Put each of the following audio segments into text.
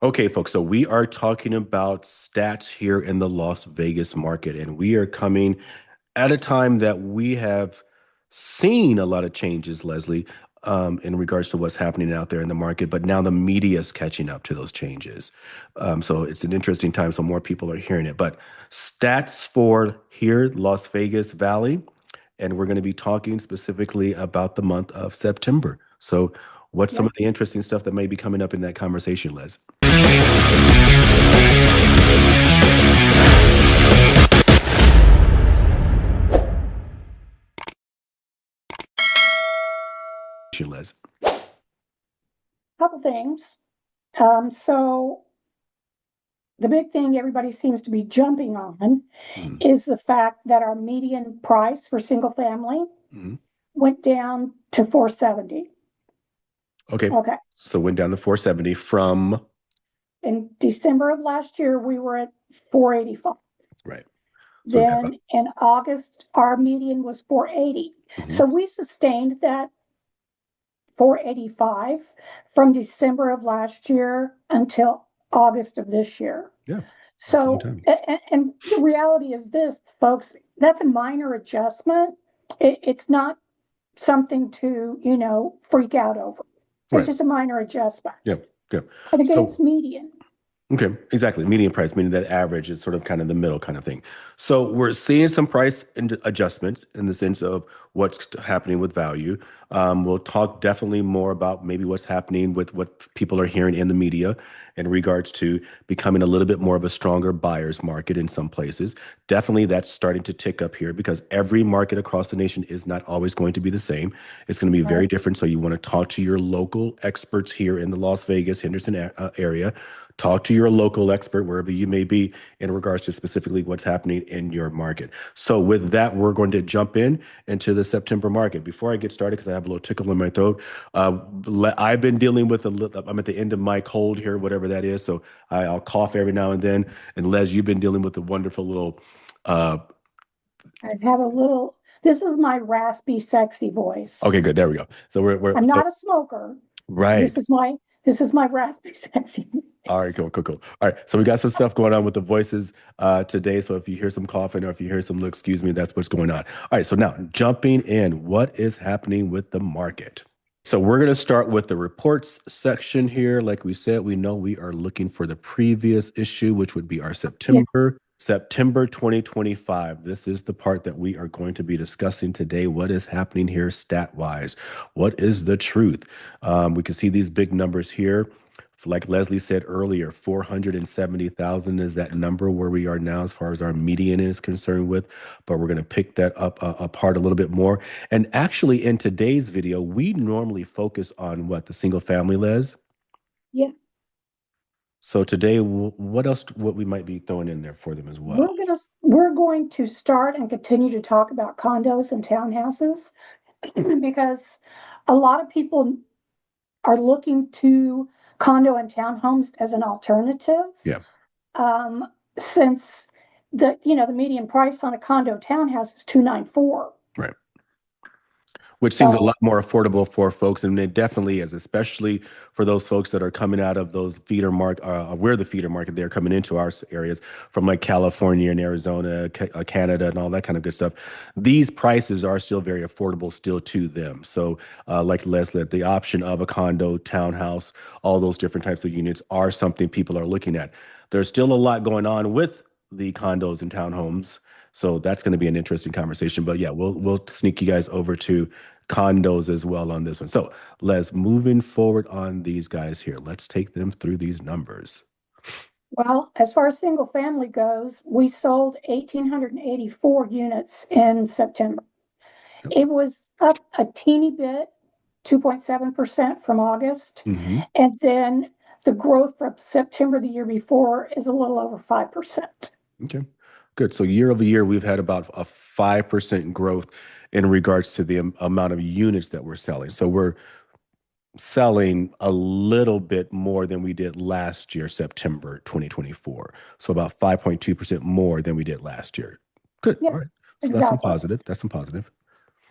Okay, folks, so we are talking about stats here in the Las Vegas market, and we are coming at a time that we have seen a lot of changes, Leslie, in regards to what's happening out there in the market, but now the media is catching up to those changes. So it's an interesting time, so more people are hearing it. But stats for here, Las Vegas Valley, and we're going to be talking specifically about the month of September. So, what's some Yeah. of the interesting stuff that may be coming up in that conversation, Les? Les. Couple things. So the big thing everybody seems to be jumping on Mhm. is the fact that our median price for single family Mhm. went down to 470. Okay. Okay. So went down to 470 from, In December of last year, we were at 485. right. So we got about, Then in August, our median was 480. mhm. So we sustained that 485 from December of last year until August of this year. Yeah, that's a good So, time. and the reality is this, folks, that's a minor adjustment. It's not something to, freak out over. It's Right. just a minor adjustment. Yeah. Yeah. And again, it's So median. okay, exactly. Median price, meaning that average is sort of kind of the middle kind of thing. So we're seeing some adjustments in the sense of what's happening with value. We'll talk definitely more about maybe what's happening with what people are hearing in the media in regards to becoming a little bit more of a stronger buyer's market in some places. Definitely that's starting to tick up here because every market across the nation is not always going to be the same. It's going to be Right. very different. So you want to talk to your local experts here in the Las Vegas, Henderson area. Talk to your local expert wherever you may be in regards to specifically what's happening in your market. So with that, we're going to jump into the September market. Before I get started, because I have a little tickle in my throat, I've been dealing with a little, I'm at the end of my cold here, whatever that is. So I'll cough every now and then. And Les, you've been dealing with a wonderful little, uh, I have a little, this is my raspy, sexy voice. okay, good. There we go. So I'm so not a smoker. This right. is my, this is my raspy, sexy All right, voice. cool, cool, cool. All right, so we got some stuff going on with the voices today. So if you hear some coughing or if you hear some, excuse me, that's what's going on. All right, so now jumping in, what is happening with the market? So we're going to start with the reports section here. Like we said, we know we are looking for the previous issue, which would be our Yeah. September 2025. This is the part that we are going to be discussing today. What is happening here stat wise? What is the truth? We can see these big numbers here. Like Leslie said earlier, 470,000 is that number where we are now as far as our median is concerned with, but we're going to pick that up apart a little bit more. And actually in today's video, we normally focus on what the single family, Les. Yeah. So today, what else, what we might be throwing in there for them as well? We're going to start and continue to talk about condos and townhouses because a lot of people are looking to condo and townhomes as an alternative. Yeah. Um, since the median price on a condo townhouse is 294. Right. Which seems a So lot more affordable for folks, and it definitely is, especially for those folks that are coming out of those feeder market. We're the feeder market. They're coming into our areas from like California and Arizona, Canada, and all that kind of good stuff. These prices are still very affordable still to them. So, like Leslie, the option of a condo, townhouse, all those different types of units are something people are looking at. There's still a lot going on with the condos and townhomes. So that's going to be an interesting conversation. But yeah, we'll sneak you guys over to condos as well on this one. So Les, moving forward on these guys here, let's take them through these numbers. well, as far as single family goes, we sold 1,884 units in September. Yep. It was up a teeny bit, 2.7% from August. Hmm. And then the growth from September the year before is a little over 5%. Okay, good. So year over year, we've had about a 5% growth in regards to the amount of units that we're selling. So we're selling a little bit more than we did last year, September 2024. So about 5.2% more than we did last year. Good. Yeah, All right. So that's some exactly. positive. That's some positive.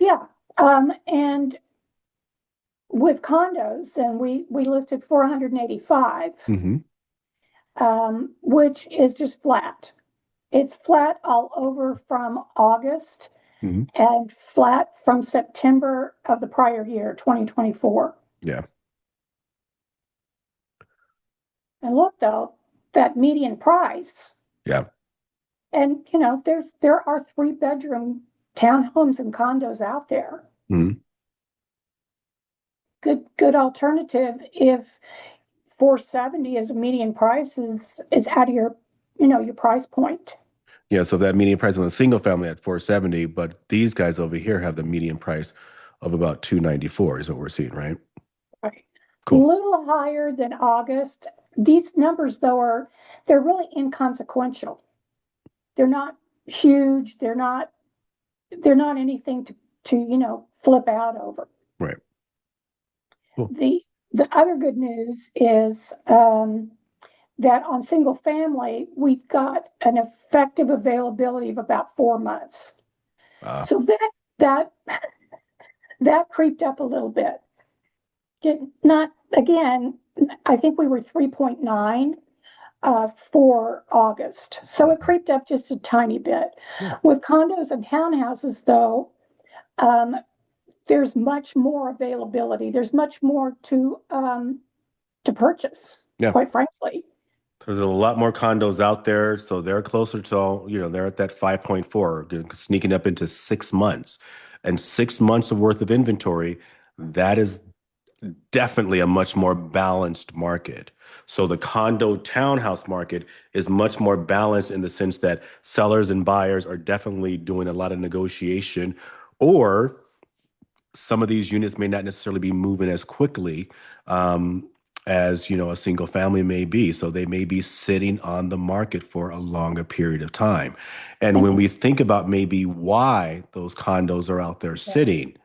Yeah. And with condos, and we listed 485. Hmm. which is just flat. It's flat all over from August Hmm. and flat from September of the prior year, 2024. Yeah. And look though, that median price, Yeah. and there are 3-bedroom townhomes and condos out there. Mhm. Good alternative if 470 as a median price is out of your price point. Yeah. So that median price on a single family at 470, but these guys over here have the median price of about 294 is what we're seeing, right? Right. Cool. Little higher than August. These numbers though they're really inconsequential. They're not huge. They're not anything to flip out over. Right. Cool. The other good news is that on single family, we've got an effective availability of about 4 months. Uh, So that that creeped up a little bit. Not again, I think we were 3.9 for August. So it creeped up just a tiny bit. yeah. With condos and townhouses, though, um, there's much more availability. There's much more to purchase, Yeah. quite frankly. There's a lot more condos out there, so they're closer to, they're at that 5.4, sneaking up into 6 months. And 6 months of worth of inventory, that is definitely a much more balanced market. So the condo townhouse market is much more balanced in the sense that sellers and buyers are definitely doing a lot of negotiation, or some of these units may not necessarily be moving as quickly as a single family may be. So they may be sitting on the market for a longer period of time. And when we think about maybe why those condos are out there sitting,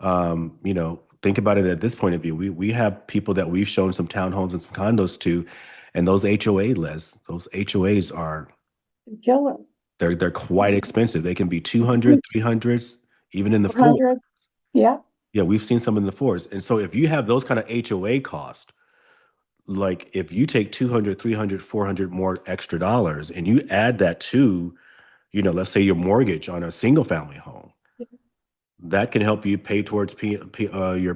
think about it at this point of view. We have people that we've shown some townhomes and some condos to, and those those HOAs are Killer. they're quite expensive. They can be 200, 300s, even in the four. 100. Yeah. Yeah, we've seen some in the fours. And so if you have those kind of HOA cost, like if you take 200, 300, 400 more extra dollars and you add that to, let's say your mortgage on a single family home, that can help you pay towards your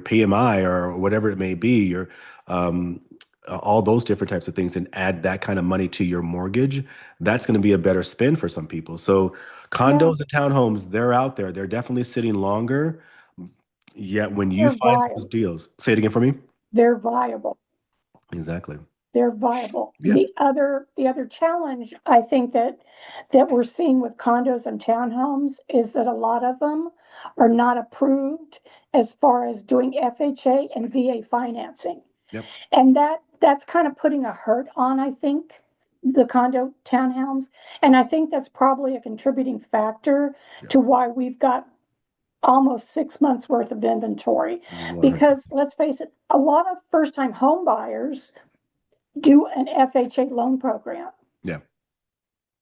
PMI or whatever it may be, your all those different types of things, and add that kind of money to your mortgage. That's going to be a better spend for some people. So Yeah. condos and townhomes, they're out there. They're definitely sitting longer. Yet when you They're find those viable. deals, say it again for me. They're viable. Exactly. They're viable. Yeah. The other challenge I think that we're seeing with condos and townhomes is that a lot of them are not approved as far as doing FHA and VA financing. Yep. And that's kind of putting a hurt on, I think, the condo townhomes. And I think that's probably a contributing factor Yep. to why we've got almost 6 months worth of inventory. 100. Because let's face it, a lot of first-time home buyers do an FHA loan program. Yeah.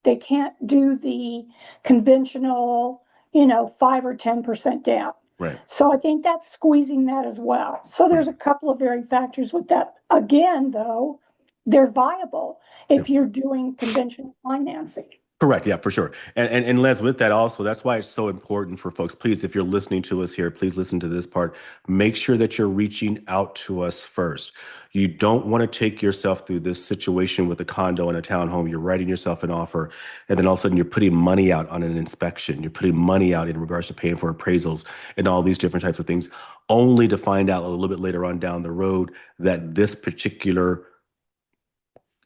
They can't do the conventional, 5 or 10% down. Right. So I think that's squeezing that as well. So there's a couple of varying factors with that. Again, though, they're viable Yep. if you're doing conventional financing. Correct. Yeah, for sure. And Les, with that also, that's why it's so important for folks. Please, if you're listening to us here, please listen to this part. Make sure that you're reaching out to us first. You don't want to take yourself through this situation with a condo and a townhome. You're writing yourself an offer, and then all of a sudden you're putting money out on an inspection. You're putting money out in regards to paying for appraisals and all these different types of things, only to find out a little bit later on down the road that this particular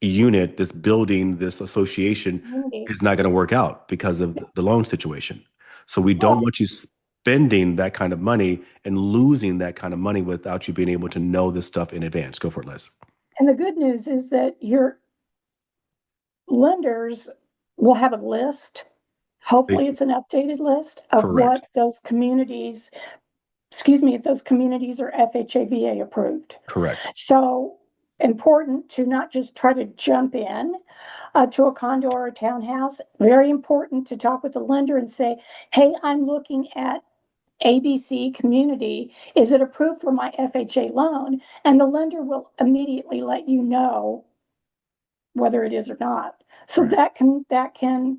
unit, this building, this association Community. is not going to work out because of the loan situation. So we don't Well, want you spending that kind of money and losing that kind of money without you being able to know this stuff in advance. Go for it, Liz. and the good news is that your lenders will have a list. Hopefully, it's an updated list of Correct. what those communities, if those communities are FHA/VA approved. Correct. So important to not just try to jump in to a condo or a townhouse. Very important to talk with the lender and say, hey, I'm looking at ABC community. Is it approved for my FHA loan? And the lender will immediately let you know whether it is or not. So Right. that can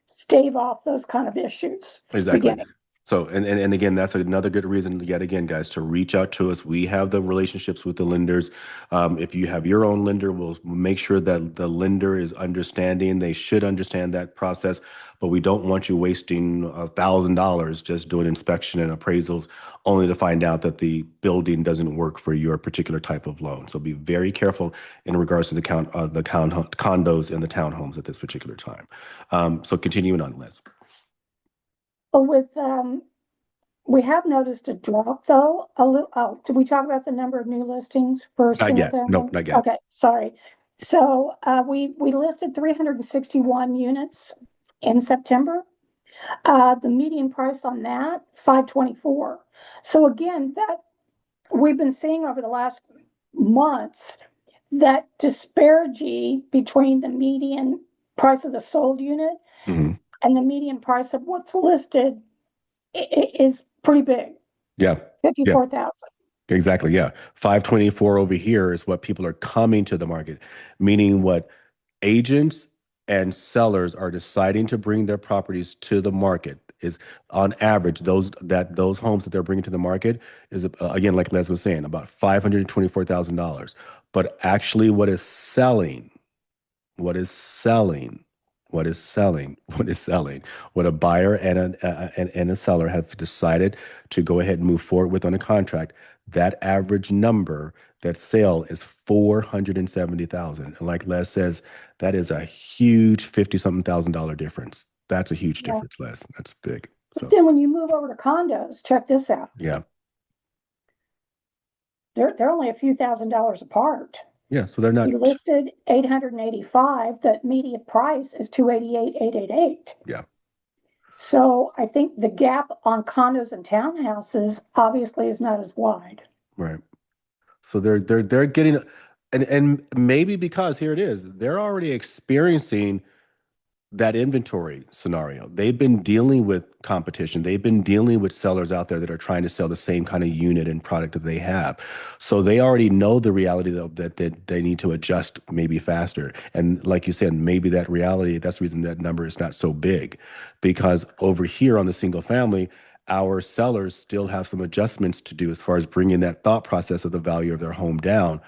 stave off those kind of issues from the Exactly. beginning. So, and again, that's another good reason, yet again, guys, to reach out to us. We have the relationships with the lenders. If you have your own lender, we'll make sure that the lender is understanding. They should understand that process, but we don't want you wasting $1,000 just doing inspection and appraisals, only to find out that the building doesn't work for your particular type of loan. So be very careful in regards to condos and the townhomes at this particular time. So continuing on, Liz. But we have noticed a drop though, a little. Oh, did we talk about the number of new listings for Not single yet. Nope, family? not yet. Okay, sorry. So we listed 361 units in September. The median price on that, 524. So again, that we've been seeing over the last months that disparity between the median price of the sold unit Mhm. and the median price of what's listed is pretty big, Yeah. Yeah. 54,000. Exactly. Yeah. 524 over here is what people are coming to the market, meaning what agents and sellers are deciding to bring their properties to the market is on average those homes that they're bringing to the market is again, like Les was saying, about $524,000. But actually what is selling, what is selling, what is selling, what a buyer and a seller have decided to go ahead and move forward with on a contract, that average number, that sale is 470,000. And like Les says, that is a huge 50 something $1,000 difference. That's a huge Yeah. difference, Les. That's big. But So then when you move over to condos, check this out. yeah. They're only a few $1,000s apart. Yeah. So they're not, You listed 885, the median price is 288,888. yeah. So I think the gap on condos and townhouses obviously is not as wide. Right. So they're getting and maybe because here it is, they're already experiencing that inventory scenario. They've been dealing with competition. They've been dealing with sellers out there that are trying to sell the same kind of unit and product that they have. So they already know the reality that they need to adjust maybe faster. And like you said, maybe that reality, that's the reason that number is not so big. Because over here on the single family, our sellers still have some adjustments to do as far as bringing that thought process of the value of their home down.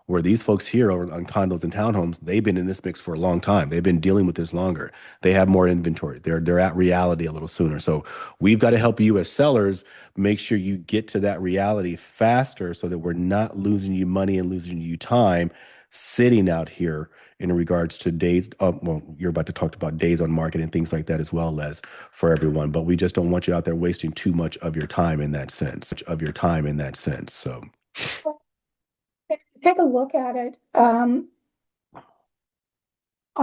Where these folks here on condos and townhomes, they've been in this mix for a long time. They've been dealing with this longer. They have more inventory. They're at reality a little sooner. So we've got to help you as sellers make sure you get to that reality faster so that we're not losing you money and losing you time sitting out here in regards to days. Well, you're about to talk about days on market and things like that as well, Les, for everyone. But we just don't want you out there wasting too much of your time in that sense. So Take a look at it. On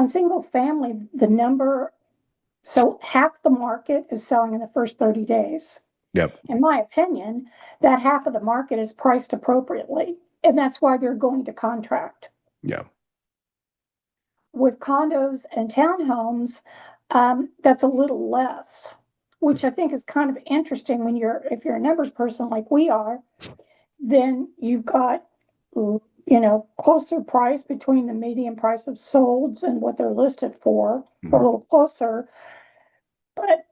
single family, the number, so half the market is selling in the first 30 days. yep. In my opinion, that half of the market is priced appropriately, and that's why they're going to contract. Yeah. With condos and townhomes, that's a little less, which I think is kind of interesting when if you're a numbers person like we are, then you've got, closer price between the median price of solds and what they're listed for, a Mhm. little closer, but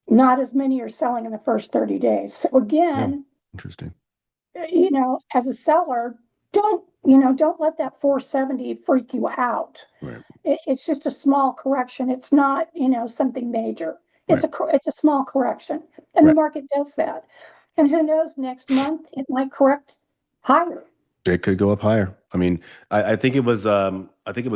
not as many are selling in the first 30 days. So Yeah. again, Interesting. as a seller, don't let that 470 freak you out. Right. It's just a small correction. It's not, something major. Right. It's a small correction, and the Right. market does that. And who knows, next month it might correct higher. It could go up higher. I mean, I think it was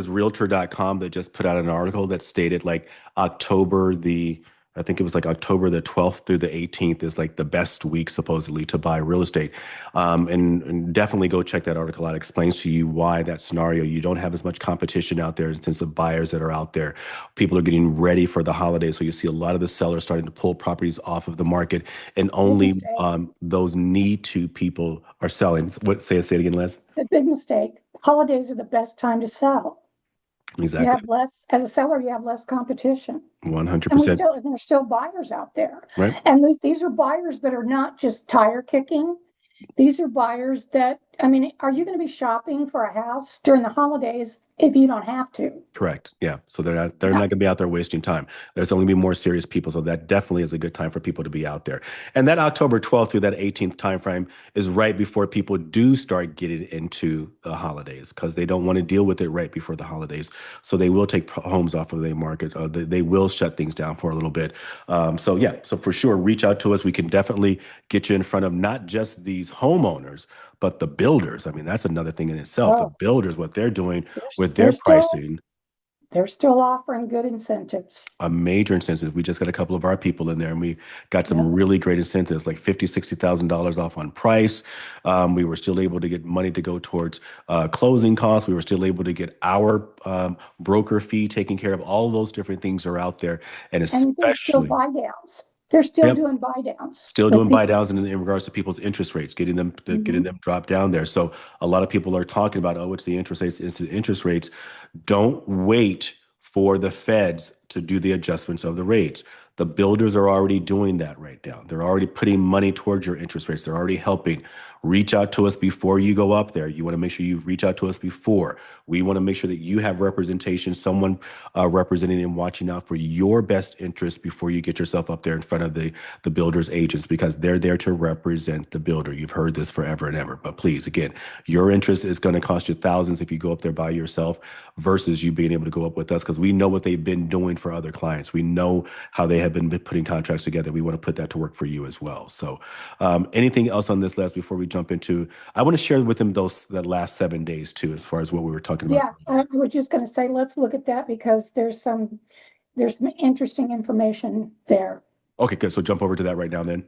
realtor.com that just put out an article that stated like October the I think it was like October the 12th through the 18th is like the best week supposedly to buy real estate. And definitely go check that article out. It explains to you why that scenario, you don't have as much competition out there in terms of buyers that are out there. People are getting ready for the holidays. So you see a lot of the sellers starting to pull properties off of the market and Big only mistake. those need to people are selling. Say it again, Les? The big mistake. Holidays are the best time to sell. You Exactly. have less, as a seller, you have less competition. And 100%. there's still buyers out there. Right. And these are buyers that are not just tire kicking. These are buyers that, I mean, are you going to be shopping for a house during the holidays if you don't have to. Correct. Yeah. So they're not Yeah. going to be out there wasting time. There's only going to be more serious people. So that definitely is a good time for people to be out there. And that October 12th through that 18th timeframe is right before people do start getting into the holidays because they don't want to deal with it right before the holidays. So they will take homes off of the market. They will shut things down for a little bit. So yeah, so for sure, reach out to us. We can definitely get you in front of not just these homeowners, but the builders. I mean, that's another thing in itself. The Oh, builders, what they're doing they're, with they're their still pricing. they're still offering good incentives. A major incentive. We just got a couple of our people in there and we got Yep. some really great incentives, like $50,000, $60,000 off on price. We were still able to get money to go towards closing costs. We were still able to get our broker fee taken care of. All of those different things are out there. And And there's still especially, buy downs. They're still yep, doing buy downs still with doing buy people. downs in regards to people's interest rates, getting Mhm. them dropped down there. So a lot of people are talking about, oh, it's the interest rates, it's the interest rates. Don't wait for the feds to do the adjustments of the rates. The builders are already doing that right now. They're already putting money towards your interest rates. They're already helping. Reach out to us before you go up there. You want to make sure you reach out to us before. We want to make sure that you have representation, someone representing and watching out for your best interest before you get yourself up there in front of the builder's agents because they're there to represent the builder. You've heard this forever and ever. But please, again, your interest is going to cost you thousands if you go up there by yourself versus you being able to go up with us because we know what they've been doing for other clients. We know how they have been putting contracts together. We want to put that to work for you as well. So, anything else on this list before we jump into? I want to share with them that last 7 days too, as far as what we were talking about Yeah, I earlier. was just going to say, let's look at that because there's some interesting information there. Okay, good. So jump over to that right now then.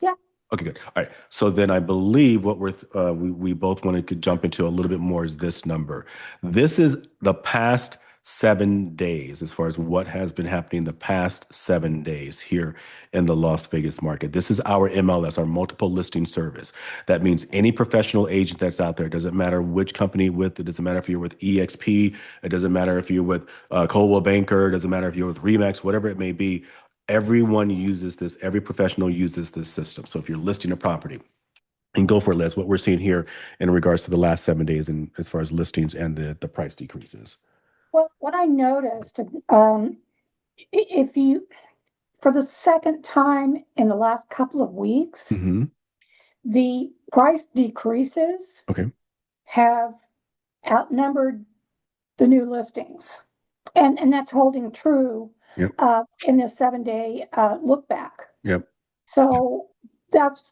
Yeah, Okay, good. All right. So then I believe what we both wanted to jump into a little bit more is this number. This is the past 7 days as far as what has been happening the past 7 days here in the Las Vegas market. This is our MLS, our multiple listing service. That means any professional agent that's out there, it doesn't matter which company with, it doesn't matter if you're with EXP, it doesn't matter if you're with Coldwell Banker, it doesn't matter if you're with Remax, whatever it may be. Everyone uses this, every professional uses this system. So if you're listing a property, and go for it, Les, what we're seeing here in regards to the last 7 days and as far as listings and the price decreases. what I noticed, if you, for the second time in the last couple of weeks, Hmm. the price decreases Okay. have outnumbered the new listings. And that's holding true Yep. in this 7 day look back. Yep. So that's,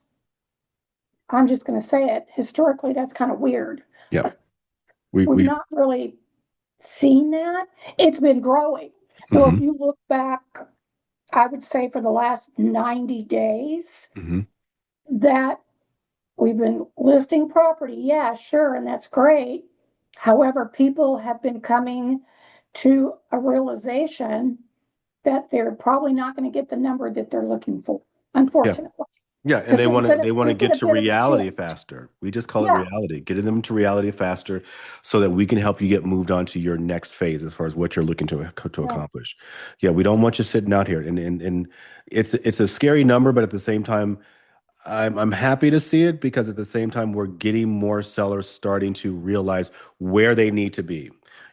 I'm just going to say it, historically, that's kind of weird. Yep. We We've we not really seen that. It's been growing. Though if hmm you look back, I would say for the last 90 days, hmm that we've been listing property. Yeah, sure. And that's great. However, people have been coming to a realization that they're probably not going to get the number that they're looking for, Yeah. unfortunately, Yeah, and because they want to they want to there's been get a to bit of a reality shift. faster. We just call it Yeah, reality, getting them to reality faster so that we can help you get moved on to your next phase as far as what you're looking to yeah. accomplish. Yeah, we don't want you sitting out here and it's a scary number, but at the same time, I'm happy to see it because at the same time, we're getting more sellers starting to realize where they need to be.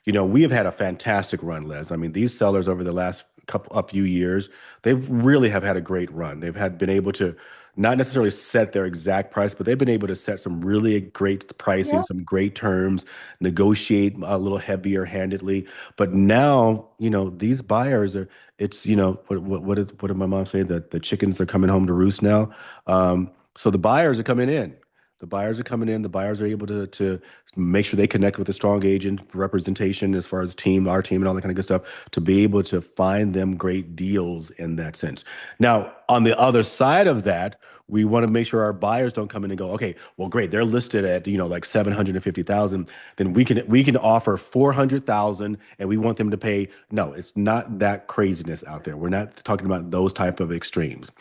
We have had a fantastic run, Les. I mean, these sellers over the last a few years, they've really have had a great run. They've had been able to not necessarily set their exact price, but they've been able to set some really great pricing, Yeah. some great terms, negotiate a little heavier handedly. But now, these buyers are, it's, what did my mom say? That the chickens are coming home to roost now. So the buyers are coming in. The buyers are coming in. The buyers are able to make sure they connect with a strong agent representation as far as our team, and all that kind of good stuff to be able to find them great deals in that sense. Now, on the other side of that, we want to make sure our buyers don't come in and go, okay, well, great, they're listed at like 750,000. Then we can offer 400,000, and we want them to pay. No, it's not that craziness out there. We're not talking about those type of extremes.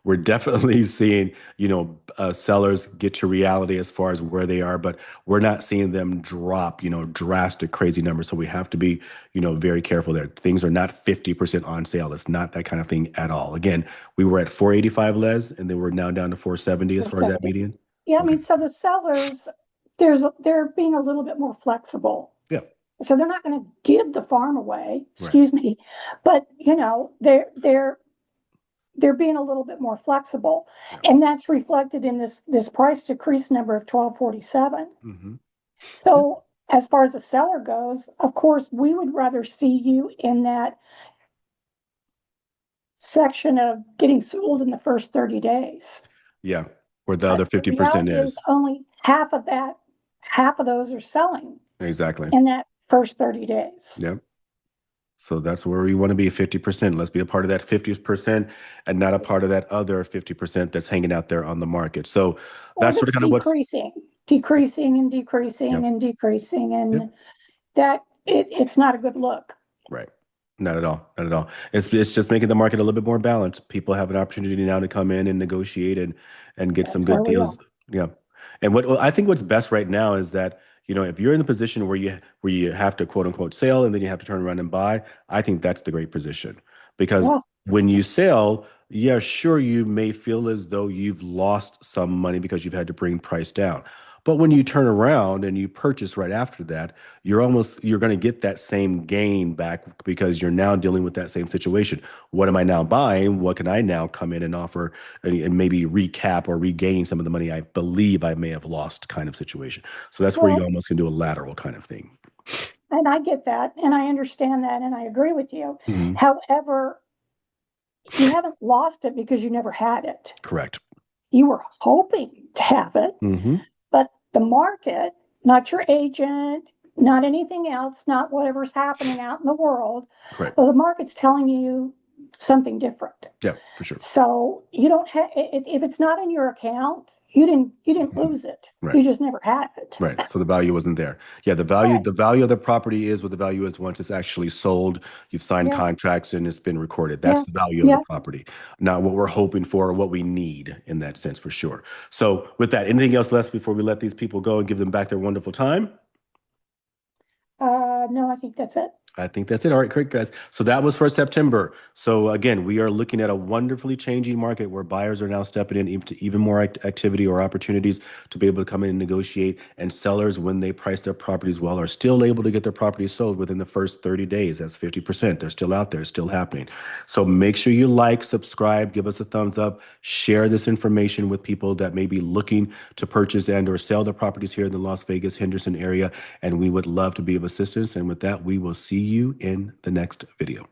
We're definitely seeing, sellers get to reality as far as where they are, but we're not seeing them drop, drastic, crazy numbers. So we have to be, very careful there. Things are not 50% on sale. It's not that kind of thing at all. Again, we were at 485, Les, and then we're now down to 470 as far as that 470. median. Yeah, I Okay. mean, so the sellers, they're being a little bit more flexible. Yeah. So they're not going to give the farm away, Right. excuse me, but they're being a little bit more flexible. Yeah. And that's reflected in this price decrease number of 1247. Mm-hmm. Yeah. So as far as the seller goes, of course, we would rather see you in that section of getting sold in the first 30 days. Yeah. Where the But other the 50% reality is is. only half of those are selling Exactly. in that first 30 days. Yeah. So that's where we want to be, 50%. Let's be a part of that 50% and not a part of that other 50% that's hanging out there on the market. So Or that's sort of that's kind of what's, decreasing and yeah, decreasing and decreasing, yeah, and that it's not a good look. right. Not at all. Not at all. It's just making the market a little bit more balanced. People have an opportunity now to come in and negotiate and get some That's where good we are. deals. Yeah. And what well, I think what's best right now is that, if you're in the position where you have to quote unquote sell and then you have to turn around and buy, I think that's the great position. Because Yeah. when you sell, yeah, sure, you may feel as though you've lost some money because you've had to bring price down. But when you turn around and you purchase right after that, you're going to get that same gain back because you're now dealing with that same situation. What am I now buying? What can I now come in and offer and maybe recap or regain some of the money I believe I may have lost kind of situation. So that's where you Well, almost can do a lateral kind of thing. and I get that, and I understand that, and I agree with you. Hmm. However, you haven't lost it because you never had it. Correct. You were hoping to have it, Hmm. but the market, not your agent, not anything else, not whatever's happening out in the world, Correct. but the market's telling you something different. Yeah, for sure. So you don't have, if it's not in your account, you didn't Mhm. lose it. Right. You just never had it. Right. So the value wasn't there. Yeah, Right. the value of the property is what the value is once it's actually sold, you've signed Yeah. contracts and it's been recorded. That's Yeah. the value of the Yeah. property, not what we're hoping for or what we need in that sense for sure. So with that, anything else left before we let these people go and give them back their wonderful time? No, I think that's it. I think that's it. All right, great, guys. So that was for September. So again, we are looking at a wonderfully changing market where buyers are now stepping in to even more activity or opportunities to be able to come in and negotiate. And sellers, when they price their properties well, are still able to get their properties sold within the first 30 days. That's 50%. They're still out there, still happening. So make sure you like, subscribe, give us a thumbs up, share this information with people that may be looking to purchase and or sell their properties here in the Las Vegas, Henderson area. And we would love to be of assistance. And with that, we will see you in the next video.